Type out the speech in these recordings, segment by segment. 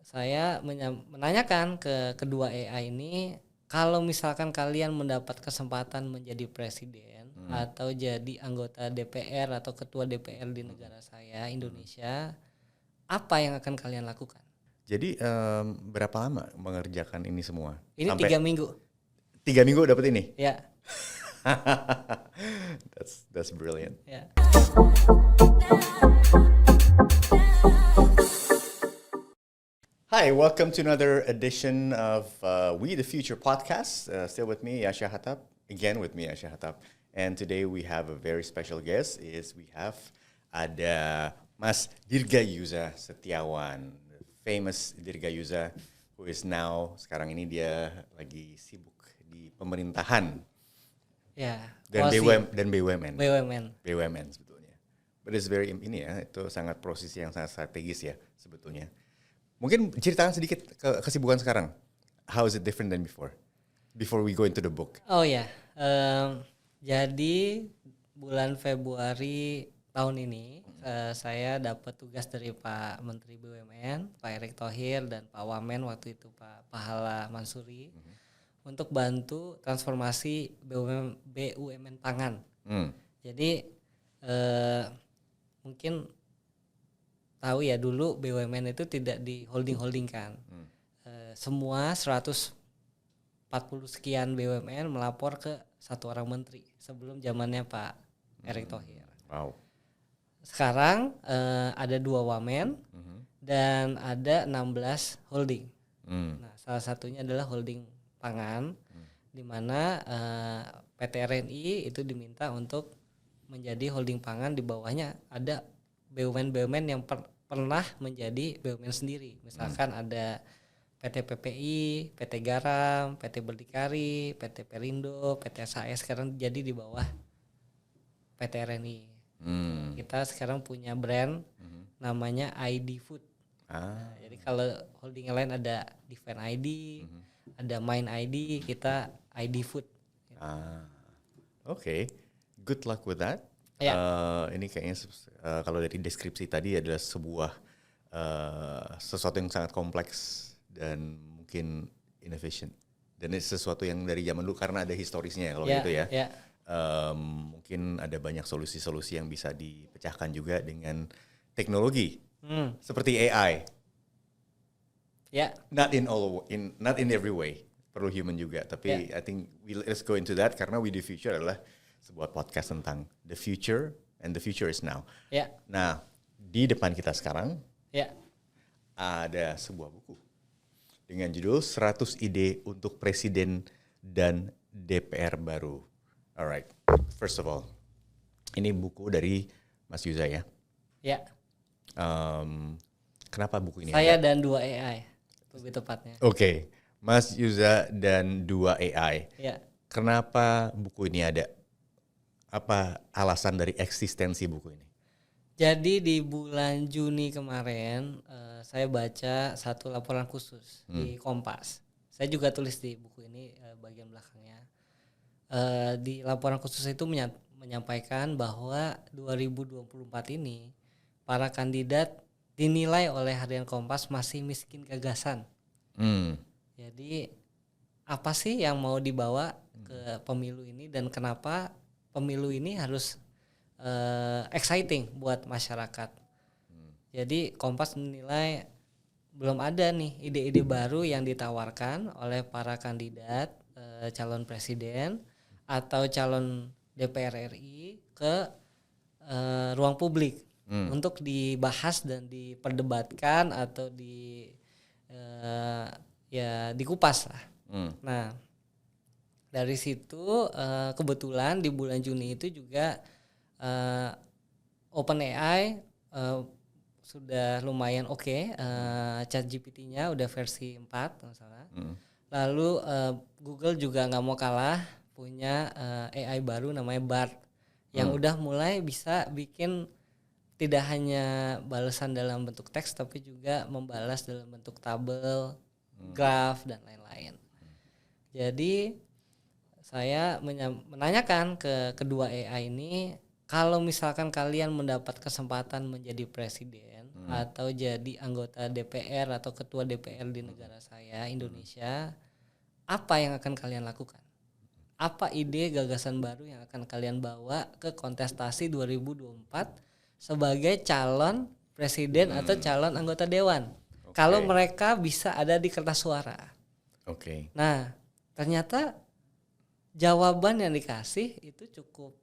saya menanyakan ke kedua AI ini, kalau misalkan kalian mendapat kesempatan menjadi presiden atau jadi anggota DPR atau ketua DPR di negara saya Indonesia, apa yang akan kalian lakukan? Jadi berapa lama mengerjakan ini semua? Ini Sampai 3 minggu. 3 minggu dapat ini? Ya. That's brilliant. Ya. Hi, welcome to another edition of We the Future podcast. Still with me, Yasha Hattab. Again with me, Yasha Hattab. And today we have a very special guest. We have ada Mas Dirgayuza Setiawan, the famous Dirgayuza, who is now sekarang ini dia lagi sibuk di pemerintahan Ya. dan BUMN. BUMN sebetulnya. But it's very ini ya, itu sangat posisi yang sangat strategis ya sebetulnya. Mungkin ceritakan sedikit kesibukan sekarang. How is it different than before? Before we go into the book. Oh ya, jadi bulan Februari tahun ini saya dapat tugas dari Pak Menteri BUMN, Pak Erick Thohir dan Pak Wamen waktu itu Pak Pahala Mansuri untuk bantu transformasi BUMN pangan. Jadi mungkin tahu ya, dulu BUMN itu tidak di holding-holdingkan. Semua 140 sekian BUMN melapor ke satu orang menteri sebelum zamannya Pak Erick Thohir. Wow. Sekarang ada 2 wamen dan ada 16 holding. Nah, salah satunya adalah holding pangan, di mana PT RNI itu diminta untuk menjadi holding pangan. Di bawahnya ada BUMN yang pernah menjadi BUMN sendiri. Misalkan ada PT PPI, PT Garam, PT Berdikari, PT Perindo, PT SAS sekarang jadi di bawah PT RNI. Kita sekarang punya brand namanya ID Food. Nah, jadi kalau holding lain ada Defend ID, ada Mind ID, kita ID Food. Okay. Good luck with that. Ya. Ini kayaknya kalau dari deskripsi tadi adalah sebuah sesuatu yang sangat kompleks dan mungkin inefficient. Dan itu sesuatu yang dari zaman dulu karena ada historisnya kalau gitu ya. Mungkin ada banyak solusi-solusi yang bisa dipecahkan juga dengan teknologi seperti AI. Not in every way. Perlu human juga. Tapi I think let's go into that karena We the Future adalah sebuah podcast tentang the future and the future is now. Nah, di depan kita sekarang ada sebuah buku dengan judul 100 ide untuk presiden dan DPR baru. Alright, first of all, ini buku dari Mas Yuza ya? Kenapa buku ini Saya ada? dan 2 AI, lebih tepatnya. Oke, Mas Yuza dan 2 AI. Kenapa buku ini ada? Apa alasan dari eksistensi buku ini? Jadi di bulan Juni kemarin saya baca satu laporan khusus di Kompas. Saya juga tulis di buku ini bagian belakangnya. Di laporan khusus itu menyampaikan bahwa 2024 ini para kandidat dinilai oleh harian Kompas masih miskin gagasan. Jadi apa sih yang mau dibawa ke pemilu ini dan kenapa pemilu ini harus exciting buat masyarakat. Jadi Kompas menilai belum ada nih ide-ide baru yang ditawarkan oleh para kandidat calon presiden atau calon DPR RI ke ruang publik untuk dibahas dan diperdebatkan atau dikupas lah. Nah, dari situ kebetulan di bulan Juni itu juga OpenAI sudah lumayan oke. ChatGPT-nya udah versi 4 kalau salah. Lalu Google juga nggak mau kalah, punya AI baru namanya Bard yang udah mulai bisa bikin tidak hanya balasan dalam bentuk teks tapi juga membalas dalam bentuk tabel, graf dan lain-lain. Jadi saya menanyakan ke kedua AI ini, kalau misalkan kalian mendapat kesempatan menjadi presiden atau jadi anggota DPR atau ketua DPR di negara saya Indonesia, apa yang akan kalian lakukan? Apa ide gagasan baru yang akan kalian bawa ke kontestasi 2024 sebagai calon presiden atau calon anggota dewan? Kalau mereka bisa ada di kertas suara. Nah, ternyata jawaban yang dikasih itu cukup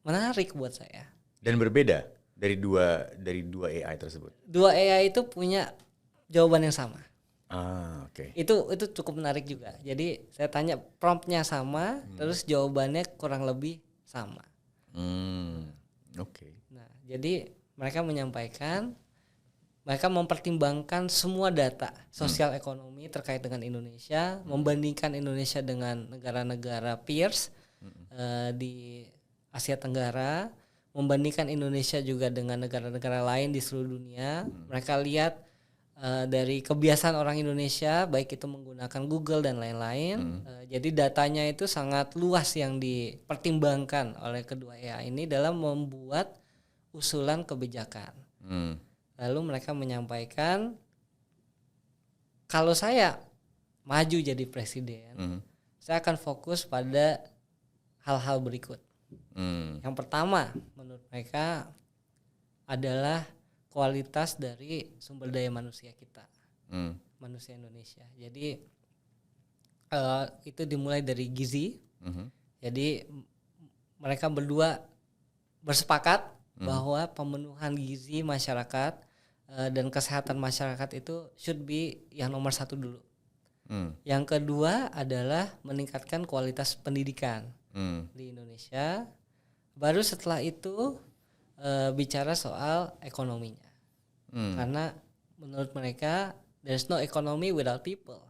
menarik buat saya. Dan berbeda dari dua AI tersebut. Dua AI itu punya jawaban yang sama. Itu cukup menarik juga. Jadi saya tanya promptnya sama, terus jawabannya kurang lebih sama. Nah, jadi mereka menyampaikan, mereka mempertimbangkan semua data sosial ekonomi terkait dengan Indonesia, membandingkan Indonesia dengan negara-negara peers di Asia Tenggara, membandingkan Indonesia juga dengan negara-negara lain di seluruh dunia. Mereka lihat dari kebiasaan orang Indonesia, baik itu menggunakan Google dan lain-lain. Jadi datanya itu sangat luas yang dipertimbangkan oleh kedua AI ini dalam membuat usulan kebijakan. Lalu mereka menyampaikan, kalau saya maju jadi presiden, saya akan fokus pada hal-hal berikut. Yang pertama menurut mereka adalah kualitas dari sumber daya manusia kita, manusia Indonesia. Jadi itu dimulai dari gizi. Jadi mereka berdua bersepakat bahwa pemenuhan gizi masyarakat dan kesehatan masyarakat itu should be yang nomor satu dulu. Yang kedua adalah meningkatkan kualitas pendidikan di Indonesia. Baru setelah itu bicara soal ekonominya. Karena menurut mereka there's no economy without people.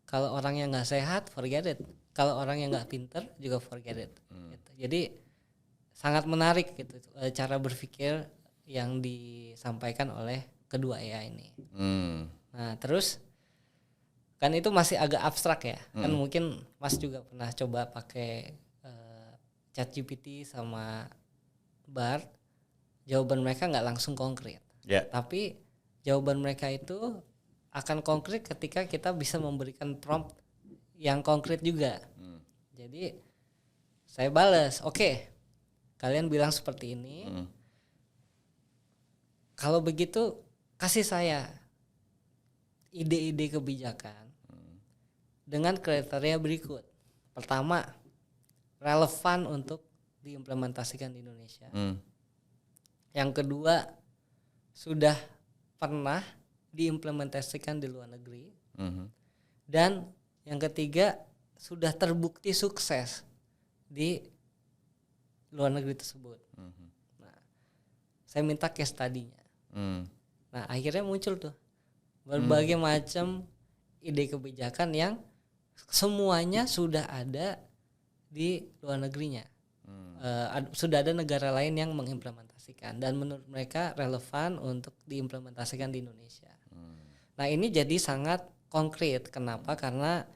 Kalau orang yang nggak sehat, forget it. Kalau orang yang nggak pinter juga forget it. Gitu. Jadi sangat menarik gitu cara berpikir yang disampaikan oleh kedua AI ini. Nah terus kan itu masih agak abstrak ya. Kan mungkin Mas juga pernah coba pakai ChatGPT sama Bard, jawaban mereka nggak langsung konkret. Tapi jawaban mereka itu akan konkret ketika kita bisa memberikan prompt yang konkret juga. Jadi saya balas, oke, kalian bilang seperti ini. Kalau begitu kasih saya ide-ide kebijakan dengan kriteria berikut. Pertama, relevan untuk diimplementasikan di Indonesia. Yang kedua, sudah pernah diimplementasikan di luar negeri. Dan yang ketiga, sudah terbukti sukses di luar negeri tersebut. Nah, saya minta case study-nya. Nah, akhirnya muncul tuh berbagai macam ide kebijakan yang semuanya sudah ada di luar negerinya. Sudah ada negara lain yang mengimplementasikan dan menurut mereka relevan untuk diimplementasikan di Indonesia. Nah, ini jadi sangat konkret. Kenapa? Karena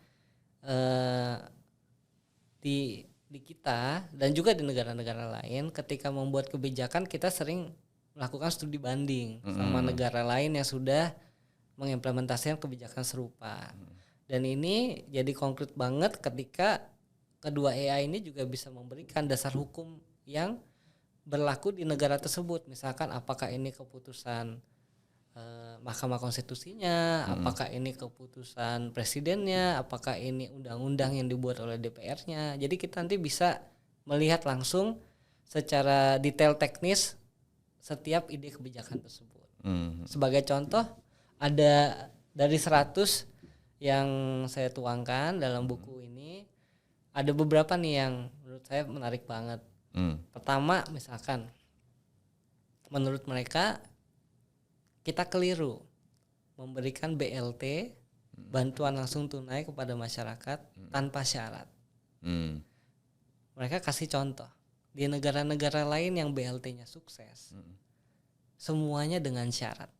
di kita dan juga di negara-negara lain ketika membuat kebijakan kita sering melakukan studi banding sama negara lain yang sudah mengimplementasikan kebijakan serupa. Dan ini jadi konkret banget ketika kedua AI ini juga bisa memberikan dasar hukum yang berlaku di negara tersebut. Misalkan apakah ini keputusan Mahkamah Konstitusinya, apakah ini keputusan presidennya, apakah ini undang-undang yang dibuat oleh DPR-nya. Jadi kita nanti bisa melihat langsung secara detail teknis setiap ide kebijakan tersebut. Sebagai contoh, ada dari 100 yang saya tuangkan dalam buku ini, ada beberapa nih yang menurut saya menarik banget. Pertama, misalkan menurut mereka kita keliru memberikan BLT, bantuan langsung tunai kepada masyarakat tanpa syarat. Mereka kasih contoh di negara-negara lain yang BLT-nya sukses, semuanya dengan syarat.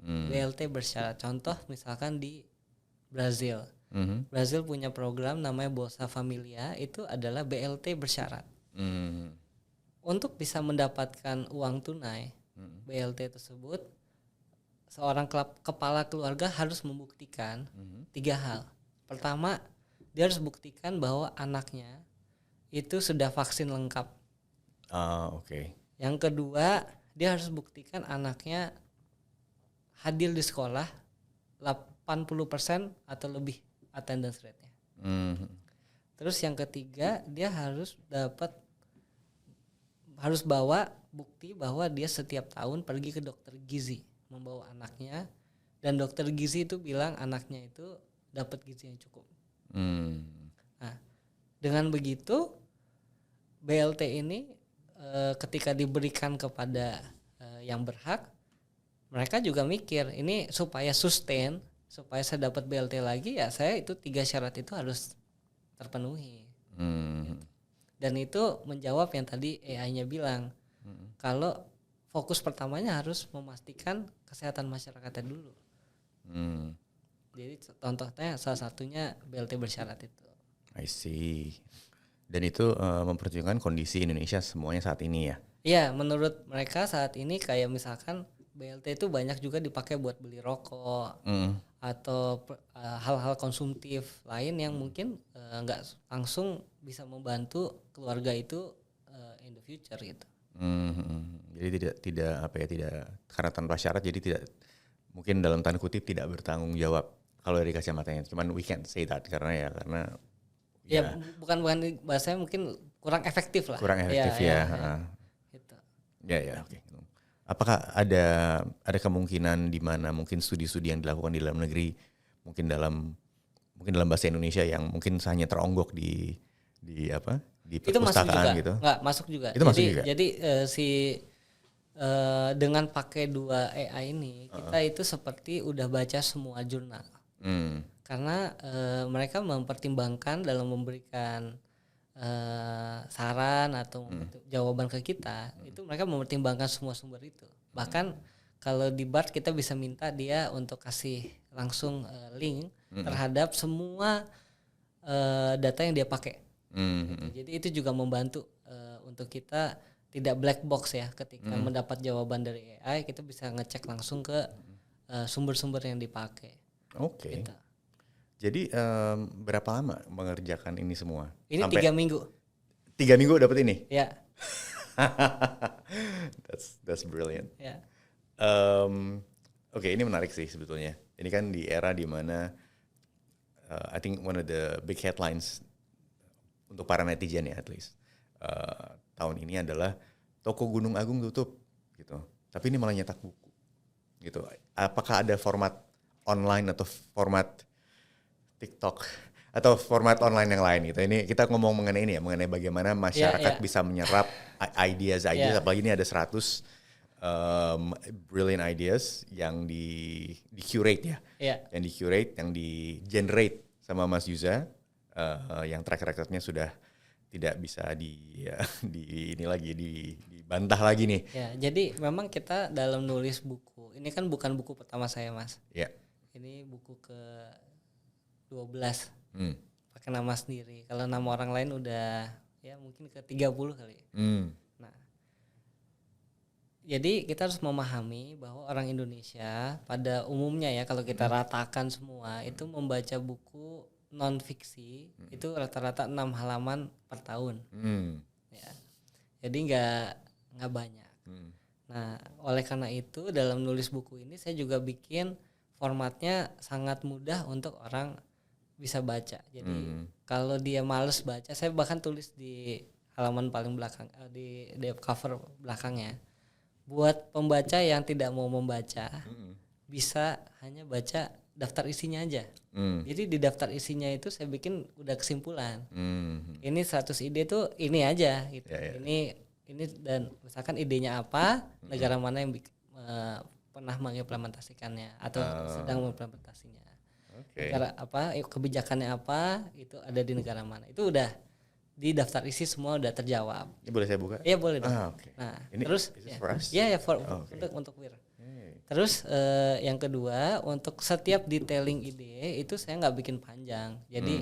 BLT bersyarat. Contoh misalkan di Brazil. Brazil punya program namanya Bolsa Familia, itu adalah BLT bersyarat. Untuk bisa mendapatkan uang tunai BLT tersebut, seorang kepala keluarga harus membuktikan 3 hal. Pertama, dia harus buktikan bahwa anaknya itu sudah vaksin lengkap. Oke. Yang kedua, dia harus buktikan anaknya hadir di sekolah 80% atau lebih attendance rate-nya. Terus yang ketiga, dia harus bawa bukti bahwa dia setiap tahun pergi ke dokter gizi membawa anaknya, dan dokter gizi itu bilang anaknya itu dapat gizi yang cukup. Nah, dengan begitu BLT ini ketika diberikan kepada yang berhak, mereka juga mikir ini supaya sustain, supaya saya dapat BLT lagi, ya saya itu 3 syarat itu harus terpenuhi. Dan itu menjawab yang tadi AI-nya bilang, kalau fokus pertamanya harus memastikan kesehatan masyarakatnya dulu. Jadi contohnya salah satunya BLT bersyarat itu. I see. Dan itu mempertunjukkan kondisi Indonesia semuanya saat ini ya? Iya, menurut mereka saat ini kayak misalkan BLT itu banyak juga dipakai buat beli rokok atau hal-hal konsumtif lain yang mungkin nggak langsung bisa membantu keluarga itu in the future gitu. Jadi tidak karena tanpa syarat, jadi tidak, mungkin dalam tanda kutip tidak bertanggung jawab kalau dari kacamatanya. Cuman we can't say that karena bukan bahasanya mungkin kurang efektif lah. Kurang efektif ya. Gitu. Ya, oke. Apakah ada kemungkinan di mana mungkin studi-studi yang dilakukan di dalam negeri mungkin dalam bahasa Indonesia yang mungkin hanya teronggok di perpustakaan gitu? Nggak, masuk juga. Itu masuk juga. Jadi dengan pakai 2 AI ini kita itu seperti udah baca semua jurnal. Karena mereka mempertimbangkan dalam memberikan saran atau jawaban ke kita, itu mereka mempertimbangkan semua sumber itu. Bahkan kalau di BART kita bisa minta dia untuk kasih langsung link terhadap semua data yang dia pakai. Gitu. Jadi itu juga membantu untuk kita tidak black box ya, ketika mendapat jawaban dari AI kita bisa ngecek langsung ke sumber-sumber yang dipakai. Oke. Gitu. Jadi berapa lama mengerjakan ini semua? Ini 3 minggu. 3 minggu dapat ini? Ya. That's brilliant. Ya. Oke, ini menarik sih sebetulnya. Ini kan di era di mana I think one of the big headlines untuk para netizen ya at least tahun ini adalah toko Gunung Agung tutup gitu. Tapi ini malah nyetak buku gitu. Apakah ada format online atau format TikTok atau format online yang lain gitu? Ini kita ngomong mengenai ini ya, mengenai bagaimana masyarakat bisa menyerap ideas, apalagi ini ada 100 brilliant ideas yang di curate ya, yang di curate, yang di generate sama Mas Yuza, yang track recordnya sudah tidak bisa dibantah lagi nih. Ya, jadi memang kita dalam nulis buku ini kan bukan buku pertama saya, Mas. Ya. Ini buku ke 12 pakai nama sendiri. Kalau nama orang lain udah ya mungkin ke 30 kali. Nah, jadi kita harus memahami bahwa orang Indonesia pada umumnya ya, kalau kita ratakan semua itu membaca buku non fiksi itu rata-rata 6 halaman per tahun. Ya. Jadi nggak banyak. Nah, oleh karena itu dalam nulis buku ini saya juga bikin formatnya sangat mudah untuk orang bisa baca. Jadi kalau dia males baca, saya bahkan tulis di halaman paling belakang, di cover belakangnya, buat pembaca yang tidak mau membaca bisa hanya baca daftar isinya aja. Jadi di daftar isinya itu saya bikin udah kesimpulan. Ini 100 ide tuh ini aja gitu. Ini dan misalkan idenya apa, negara mana yang pernah mengimplementasikannya atau sedang mengimplementasinya. Negara apa, kebijakannya apa, itu ada di negara mana. Itu udah di daftar isi semua udah terjawab. Ini boleh saya buka? Iya boleh dong. Okay. Nah, ini, terus untuk Wir. Terus yang kedua, untuk setiap detailing ide itu saya nggak bikin panjang. Jadi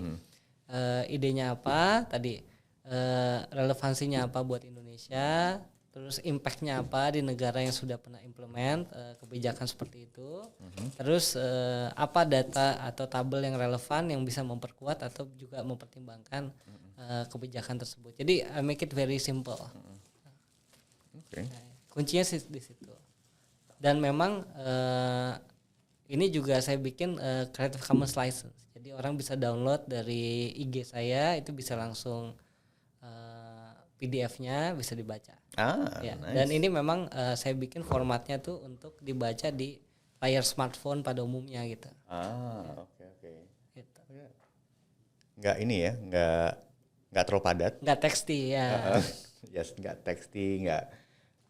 idenya apa tadi, relevansinya apa buat Indonesia, terus impactnya apa di negara yang sudah pernah implement kebijakan seperti itu, terus apa data atau tabel yang relevan yang bisa memperkuat atau juga mempertimbangkan kebijakan tersebut. Jadi I make it very simple. Okay. Nah, kuncinya sih di situ. Dan memang ini juga saya bikin Creative Commons license. Jadi orang bisa download dari IG saya, itu bisa langsung PDF-nya bisa dibaca. Ya. Nice. Dan ini memang saya bikin formatnya tuh untuk dibaca di layar smartphone pada umumnya gitu. Oke. Gitu. Nggak ini ya, nggak terlalu padat. Nggak teksti ya. Yes, nggak teksti, nggak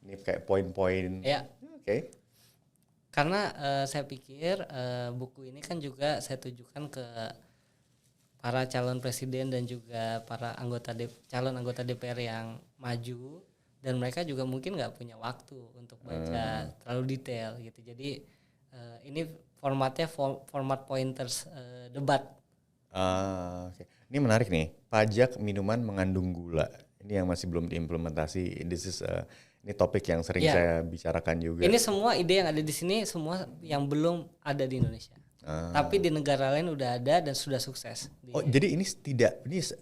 ini kayak poin-poin. Ya. Oke. Karena saya pikir buku ini kan juga saya tujukan ke para calon presiden dan juga para calon anggota DPR yang maju, dan mereka juga mungkin nggak punya waktu untuk baca terlalu detail gitu. Jadi ini formatnya format pointers debat. Okay. Ini menarik nih, pajak minuman mengandung gula. Ini yang masih belum diimplementasi. Ini topik yang sering saya bicarakan juga. Ini semua ide yang ada di sini semua yang belum ada di Indonesia. Tapi di negara lain udah ada dan sudah sukses. Jadi ini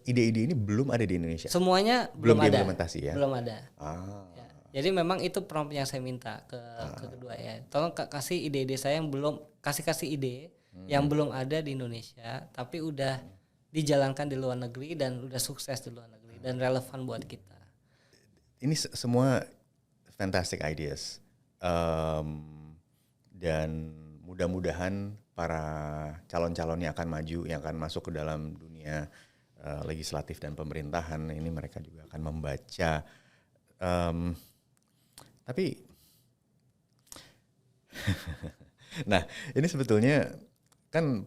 ide-ide ini belum ada di Indonesia. Semuanya belum ada. Diimplementasi ya. Belum ada. Ya. Jadi memang itu prompt yang saya minta ke kedua ya. Tolong kasih ide-ide saya yang belum kasih ide yang belum ada di Indonesia tapi udah dijalankan di luar negeri dan udah sukses di luar negeri dan relevan buat kita. Ini semua fantastic ideas. Dan mudah-mudahan para calon-calon yang akan maju, yang akan masuk ke dalam dunia legislatif dan pemerintahan, ini mereka juga akan membaca. Tapi, nah ini sebetulnya kan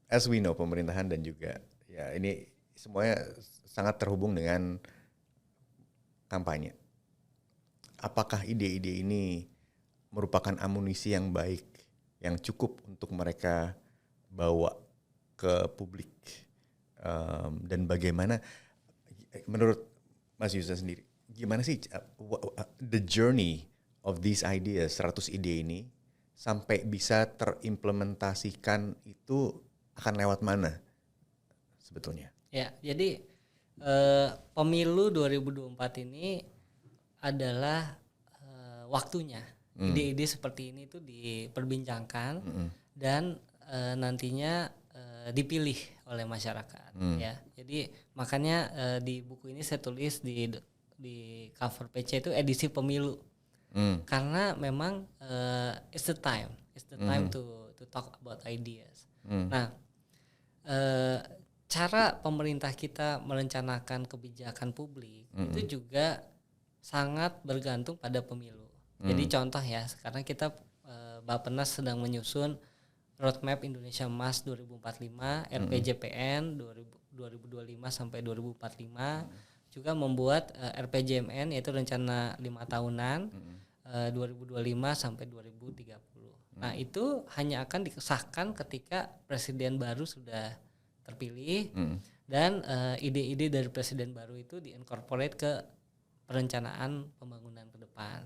as we know pemerintahan dan juga ya ini semuanya sangat terhubung dengan kampanye. Apakah ide-ide ini merupakan amunisi yang baik, yang cukup untuk mereka bawa ke publik, dan bagaimana menurut Mas Yusa sendiri, gimana sih the journey of these ideas, 100 ide ini sampai bisa terimplementasikan itu akan lewat mana sebetulnya? Ya, jadi pemilu 2024 ini adalah waktunya. Ide-ide seperti ini tuh diperbincangkan dan nantinya dipilih oleh masyarakat ya. Jadi makanya di buku ini saya tulis di cover PC itu edisi pemilu. Karena memang it's the time to talk about ideas. Nah, cara pemerintah kita merencanakan kebijakan publik itu juga sangat bergantung pada pemilu. Jadi contoh ya, sekarang kita Bappenas sedang menyusun roadmap Indonesia Emas 2045, RPJPN 2025 sampai 2045, juga membuat RPJMN yaitu rencana 5 tahunan 2025 sampai 2030. Nah, itu hanya akan disahkan ketika presiden baru sudah terpilih dan ide-ide dari presiden baru itu di-incorporate ke perencanaan pembangunan ke depan.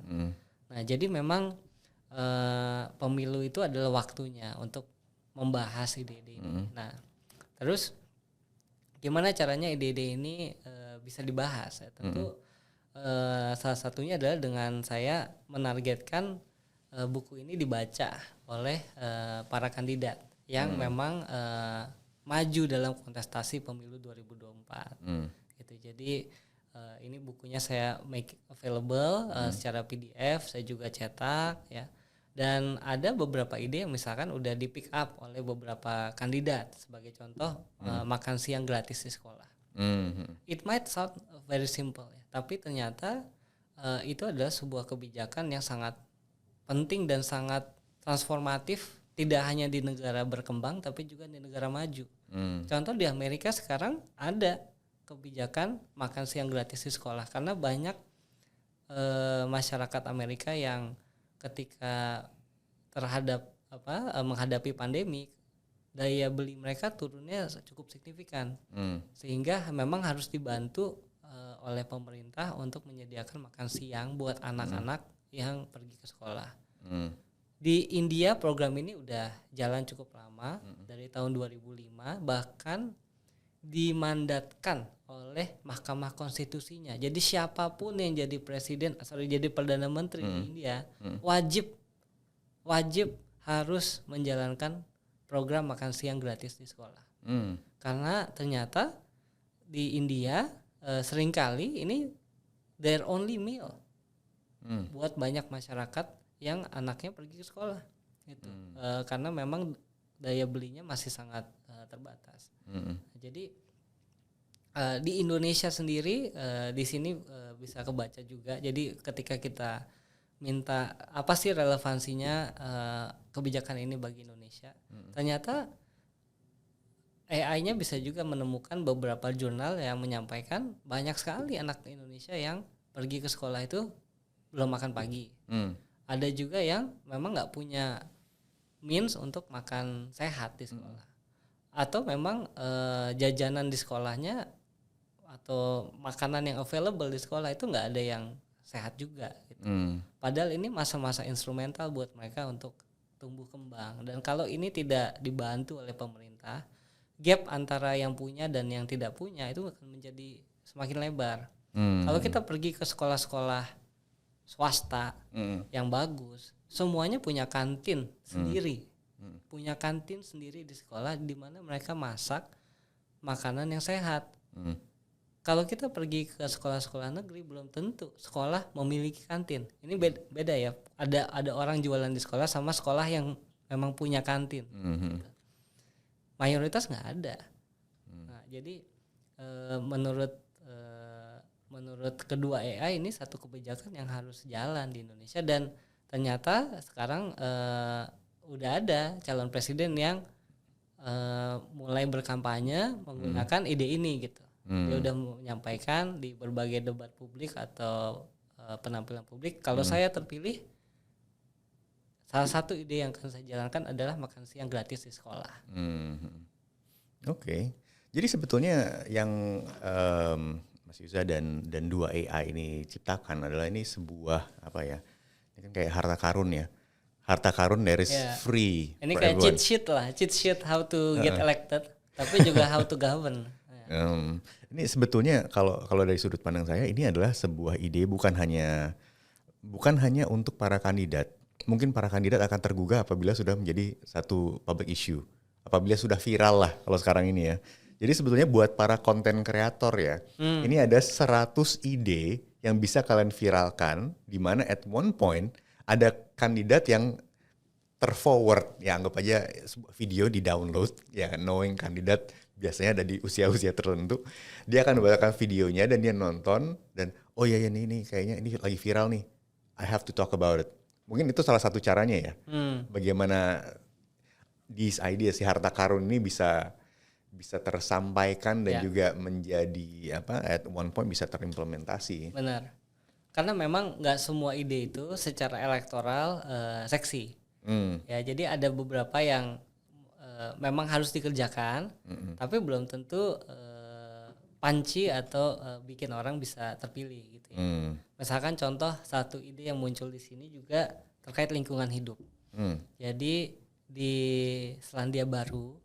Nah, jadi memang pemilu itu adalah waktunya untuk membahas ide-ide ini. Nah, terus gimana caranya ide-ide ini bisa dibahas? Ya, tentu salah satunya adalah dengan saya menargetkan buku ini dibaca oleh para kandidat yang memang maju dalam kontestasi pemilu 2024. Gitu. Jadi ini bukunya saya make available secara PDF, saya juga cetak ya. Dan ada beberapa ide yang misalkan udah di pick up oleh beberapa kandidat. Sebagai contoh makan siang gratis di sekolah. It might sound very simple ya, tapi ternyata itu adalah sebuah kebijakan yang sangat penting dan sangat transformatif, tidak hanya di negara berkembang tapi juga di negara maju. Contoh di Amerika sekarang ada kebijakan makan siang gratis di sekolah karena banyak masyarakat Amerika yang ketika menghadapi pandemi daya beli mereka turunnya cukup signifikan sehingga memang harus dibantu oleh pemerintah untuk menyediakan makan siang buat anak-anak yang pergi ke sekolah. Di India program ini udah jalan cukup lama, dari tahun 2005, bahkan dimandatkan oleh Mahkamah Konstitusinya. Jadi siapapun yang jadi jadi perdana menteri di India wajib harus menjalankan program makan siang gratis di sekolah. Karena ternyata di India seringkali ini their only meal buat banyak masyarakat yang anaknya pergi ke sekolah gitu. Karena memang daya belinya masih sangat terbatas. Jadi di Indonesia sendiri di sini bisa kebaca juga. Jadi ketika kita minta apa sih relevansinya kebijakan ini bagi Indonesia, ternyata AI-nya bisa juga menemukan beberapa jurnal yang menyampaikan banyak sekali anak Indonesia yang pergi ke sekolah itu belum makan pagi. Ada juga yang memang nggak punya means untuk makan sehat di sekolah, atau memang jajanan di sekolahnya atau makanan yang available di sekolah itu nggak ada yang sehat juga gitu. Padahal ini masa-masa instrumental buat mereka untuk tumbuh kembang, dan kalau ini tidak dibantu oleh pemerintah, gap antara yang punya dan yang tidak punya itu akan menjadi semakin lebar. Kalau kita pergi ke sekolah-sekolah swasta yang bagus, semuanya punya kantin sendiri, punya kantin sendiri di sekolah di mana mereka masak makanan yang sehat. Kalau kita pergi ke sekolah-sekolah negeri, belum tentu sekolah memiliki kantin. Ini beda ya. Ada orang jualan di sekolah sama sekolah yang memang punya kantin. Mayoritas nggak ada. Nah, jadi menurut kedua AI ini satu kebijakan yang harus jalan di Indonesia, dan ternyata sekarang udah ada calon presiden yang mulai berkampanye menggunakan ide ini gitu. Dia udah menyampaikan di berbagai debat publik atau penampilan publik, kalau saya terpilih, salah satu ide yang akan saya jalankan adalah makan siang gratis di sekolah. Oke. Jadi sebetulnya yang Mas Yuza dan dua AI ini ciptakan adalah ini sebuah apa ya? Ini kan kayak harta karun ya. Harta karun there is free. Ini kayak everyone. cheat sheet how to get elected, tapi juga how to govern. Ini sebetulnya kalau dari sudut pandang saya ini adalah sebuah ide bukan hanya untuk para kandidat. Mungkin para kandidat akan tergugah apabila sudah menjadi satu public issue, apabila sudah viral lah kalau sekarang ini ya. Jadi sebetulnya buat para konten kreator ya, ini ada 100 ide yang bisa kalian viralkan, di mana at one point ada kandidat yang terforward, ya anggap aja video di download, ya knowing kandidat biasanya ada di usia-usia tertentu, dia akan membacakan videonya dan dia nonton dan oh ya ini kayaknya ini lagi viral nih, I have to talk about it. Mungkin itu salah satu caranya ya, bagaimana this idea si harta karun ini bisa tersampaikan dan juga menjadi at one point bisa terimplementasi. Benar, karena memang nggak semua ide itu secara elektoral seksi. Ya, jadi ada beberapa yang memang harus dikerjakan, tapi belum tentu panci atau bikin orang bisa terpilih gitu ya. Misalkan contoh satu ide yang muncul di sini juga terkait lingkungan hidup. Jadi di Selandia Baru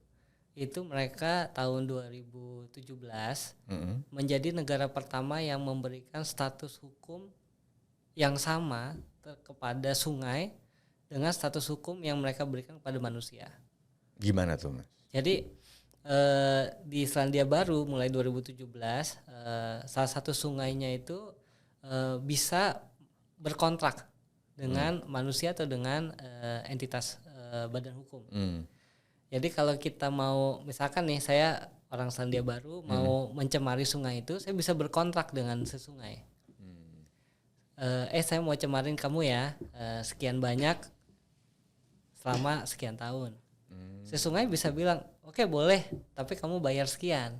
itu mereka tahun 2017 menjadi negara pertama yang memberikan status hukum yang sama kepada sungai dengan status hukum yang mereka berikan kepada manusia. Gimana tuh, Mas? Jadi di Selandia Baru mulai 2017 salah satu sungainya itu bisa berkontrak dengan manusia atau dengan entitas badan hukum. Jadi kalau kita mau, misalkan nih saya orang Selandia Baru mau mencemari sungai itu, saya bisa berkontrak dengan sesungai. Saya mau cemarin kamu ya sekian banyak selama sekian tahun. Si sungai bisa bilang, oke, boleh, tapi kamu bayar sekian.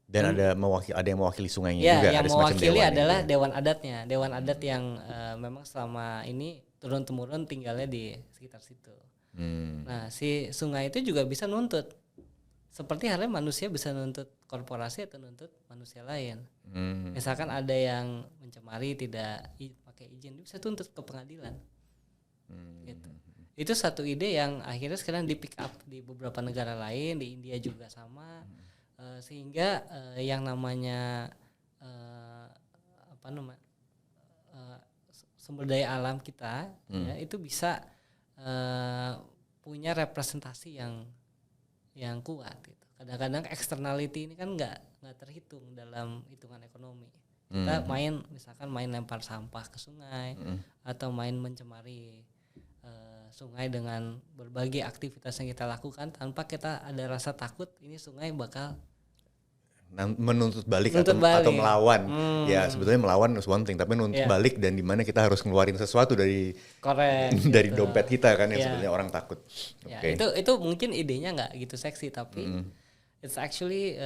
Dan ada yang mewakili sungainya ya, juga. Yang mewakili adalah itu. Dewan adatnya, dewan adat yang memang selama ini turun temurun tinggalnya di sekitar situ. Nah, si sungai itu juga bisa nuntut seperti halnya manusia bisa nuntut korporasi atau nuntut manusia lain. Misalkan ada yang mencemari tidak pakai izin, bisa tuntut ke pengadilan. Gitu. Itu satu ide yang akhirnya sekarang di pick up di beberapa negara lain, di India juga sama. Sehingga yang namanya sumber daya alam kita ya, itu bisa punya representasi yang kuat gitu. Kadang-kadang externality ini kan nggak terhitung dalam hitungan ekonomi. Kita misalkan main lempar sampah ke sungai atau main mencemari sungai dengan berbagai aktivitas yang kita lakukan tanpa kita ada rasa takut ini sungai bakal menuntut balik atau melawan. Ya sebetulnya melawan is one thing, tapi menuntut balik dan di mana kita harus ngeluarin sesuatu dari dari gitu. Dompet kita kan yang sebenarnya orang takut. Okay. Itu mungkin idenya nggak gitu seksi, tapi it's actually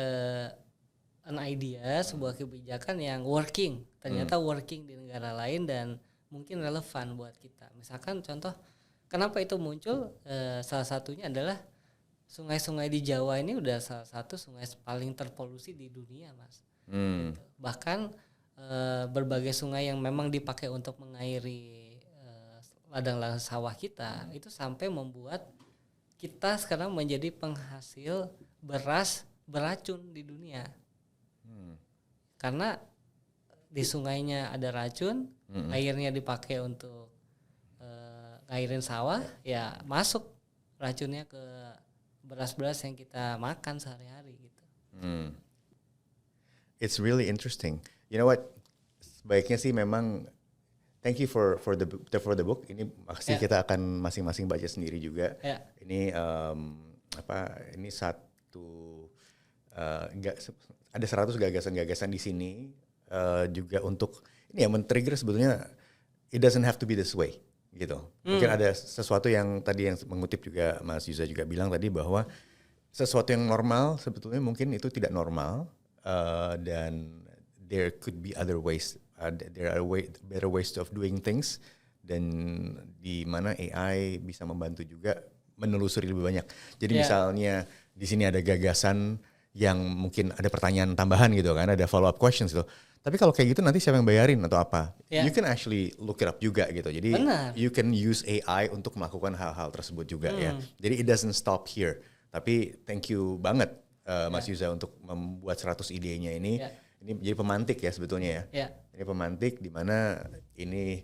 an idea, sebuah kebijakan yang working. Ternyata working di negara lain dan mungkin relevan buat kita. Misalkan contoh kenapa itu muncul, salah satunya adalah sungai-sungai di Jawa ini udah salah satu sungai paling terpolusi di dunia, Mas. Gitu. Bahkan berbagai sungai yang memang dipakai untuk mengairi ladang-ladang sawah kita itu sampai membuat kita sekarang menjadi penghasil beras beracun di dunia. Karena di sungainya ada racun, airnya dipakai untuk ngairin sawah, ya masuk racunnya ke beras-beras yang kita makan sehari-hari gitu. It's really interesting. You know what? Sebaiknya sih memang thank you for the book. Ini pasti kita akan masing-masing baca sendiri juga. Ini ini satu ada 100 gagasan-gagasan di sini juga untuk ini ya men-trigger sebetulnya it doesn't have to be this way. Gitu. Mungkin ada sesuatu yang tadi yang mengutip juga Mas Yuza juga bilang tadi bahwa sesuatu yang normal sebetulnya mungkin itu tidak normal dan there could be other ways, there are better ways of doing things dan di mana AI bisa membantu juga menelusuri lebih banyak. Jadi misalnya di sini ada gagasan yang mungkin ada pertanyaan tambahan gitu kan, ada follow up questions gitu. Tapi kalau kayak gitu nanti siapa yang bayarin atau apa? You can actually look it up juga gitu. Jadi you can use AI untuk melakukan hal-hal tersebut juga ya. Jadi it doesn't stop here. Tapi thank you banget Mas Yuza untuk membuat 100 idenya ini. Ini jadi pemantik ya sebetulnya ya. Ini pemantik di mana ini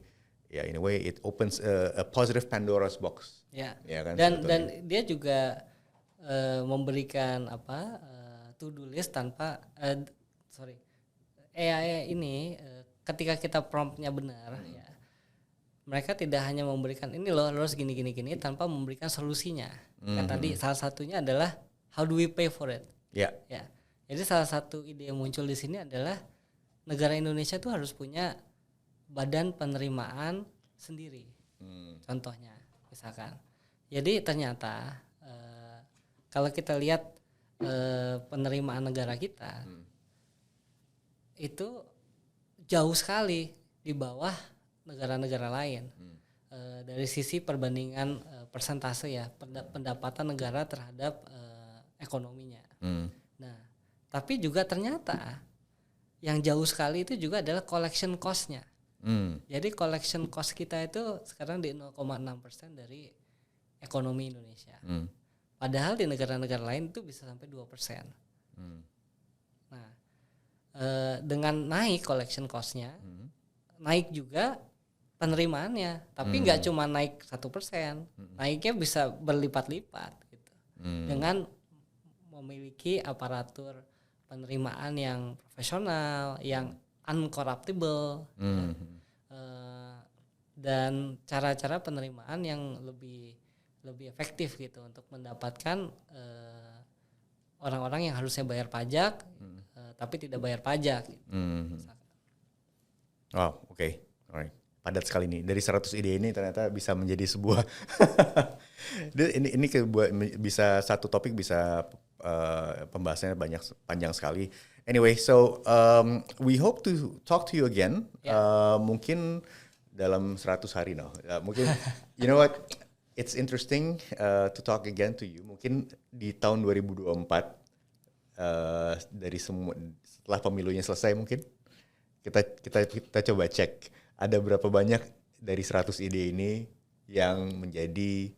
ya in a way it opens a positive Pandora's box. Ya kan? Dan dia juga memberikan to-do list tanpa AI ini ketika kita promptnya benar ya, mereka tidak hanya memberikan ini loh harus gini tanpa memberikan solusinya. Kan tadi salah satunya adalah how do we pay for it? Ya. Jadi salah satu ide yang muncul di sini adalah negara Indonesia tuh harus punya badan penerimaan sendiri. Contohnya misalkan. Jadi ternyata kalau kita lihat penerimaan negara kita itu jauh sekali di bawah negara-negara lain dari sisi perbandingan persentase ya pendapatan negara terhadap ekonominya. Nah, tapi juga ternyata yang jauh sekali itu juga adalah collection cost-nya. Jadi collection cost kita itu sekarang di 0,6% dari ekonomi Indonesia. Padahal di negara-negara lain itu bisa sampai 2%. Nah, dengan naik collection cost-nya, naik juga penerimaannya, tapi nggak cuma naik 1%, naiknya bisa berlipat-lipat gitu. Dengan memiliki aparatur penerimaan yang profesional, yang uncorruptible, dan cara-cara penerimaan yang lebih efektif gitu untuk mendapatkan orang-orang yang harusnya bayar pajak tapi tidak bayar pajak. Oh, oke. Alright. Padat sekali nih. Dari 100 ide ini ternyata bisa menjadi sebuah ini bisa satu topik bisa pembahasannya panjang sekali. Anyway, so we hope to talk to you again. Mungkin dalam 100 hari mungkin you know what? it's interesting to talk again to you. Mungkin di tahun 2024 dari semua setelah pemilunya selesai mungkin kita coba cek ada berapa banyak dari 100 ide ini yang menjadi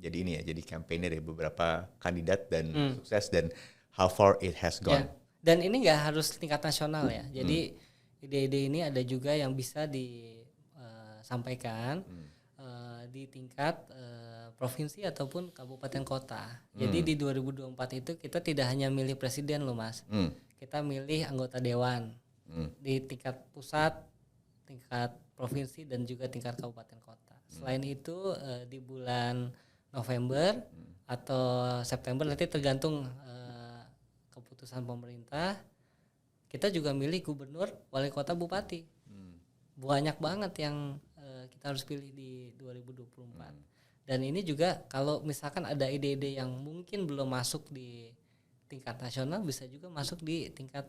jadi kampanye dari beberapa kandidat dan sukses dan how far it has gone. Dan ini nggak harus tingkat nasional ya. Jadi ide-ide ini ada juga yang bisa disampaikan di tingkat provinsi ataupun kabupaten kota. Jadi di 2024 itu kita tidak hanya milih presiden loh Mas. Kita milih anggota dewan di tingkat pusat, tingkat provinsi dan juga tingkat kabupaten kota. Selain itu di bulan November atau September nanti tergantung keputusan pemerintah, kita juga milih gubernur, wali kota, bupati. Banyak banget yang kita harus pilih di 2024. Dan ini juga kalau misalkan ada ide-ide yang mungkin belum masuk di tingkat nasional, bisa juga masuk di tingkat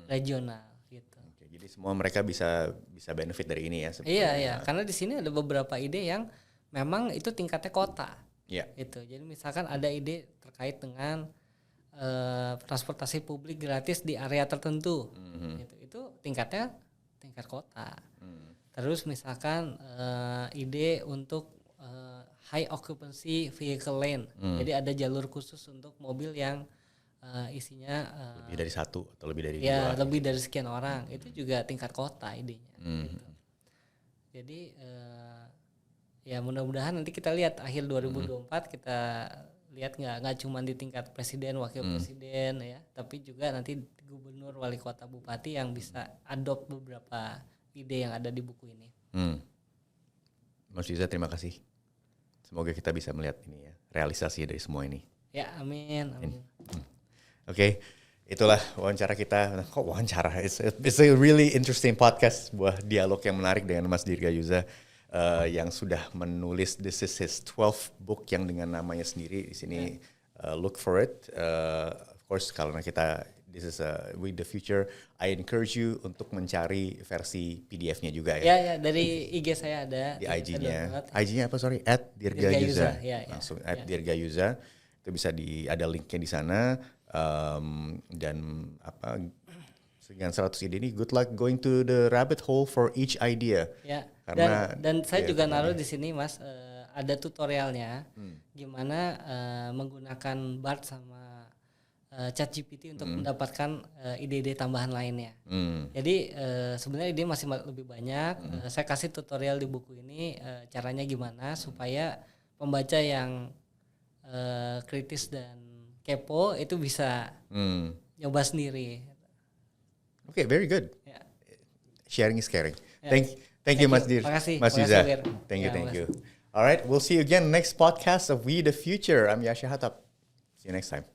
regional gitu. Oke, jadi semua mereka bisa benefit dari ini ya. Iya, karena di sini ada beberapa ide yang memang itu tingkatnya kota. Iya. Gitu. Jadi misalkan ada ide terkait dengan transportasi publik gratis di area tertentu, gitu. Itu tingkat kota. Terus misalkan ide untuk high occupancy vehicle lane, jadi ada jalur khusus untuk mobil yang isinya lebih dari satu atau lebih dari dua. Ya, lebih dari sekian orang, itu juga tingkat kota idenya. Gitu. Jadi ya mudah-mudahan nanti kita lihat akhir 2024 kita lihat nggak cuma di tingkat presiden, wakil presiden ya, tapi juga nanti gubernur, wali kota, bupati yang bisa adopt beberapa ide yang ada di buku ini. Mas Yuza, terima kasih. Semoga kita bisa melihat ini ya, realisasi dari semua ini. Ya, amin. Oke, itulah wawancara kita. Kok wawancara? It's a really interesting podcast, sebuah dialog yang menarik dengan Mas Dirga Yuza. Yang sudah menulis, this is his 12th book yang dengan namanya sendiri di sini. Look for it. Of course, karena kita this is with the future, I encourage you untuk mencari versi PDF-nya juga ya. Ya, dari IG saya ada. Di IG-nya. IG-nya apa sorry? @dirgayuza. Langsung @dirgayuza. Itu bisa ada linknya di sana. Dan apa? Dengan 100 ide ini, good luck going to the rabbit hole for each idea. Ya. Dan saya juga naruh di sini Mas, ada tutorialnya gimana menggunakan Bard sama ChatGPT untuk mendapatkan ide-ide tambahan lainnya. Jadi sebenarnya ide masih lebih banyak. Saya kasih tutorial di buku ini caranya gimana supaya pembaca yang kritis dan kepo itu bisa nyoba sendiri. Okay, very good. Yeah. Sharing is caring. Yeah. Thank you, Mas Dir. Mas Yuza. Thank you. All right, we'll see you again next podcast of We the Future. I'm Yasha Hattab. See you next time.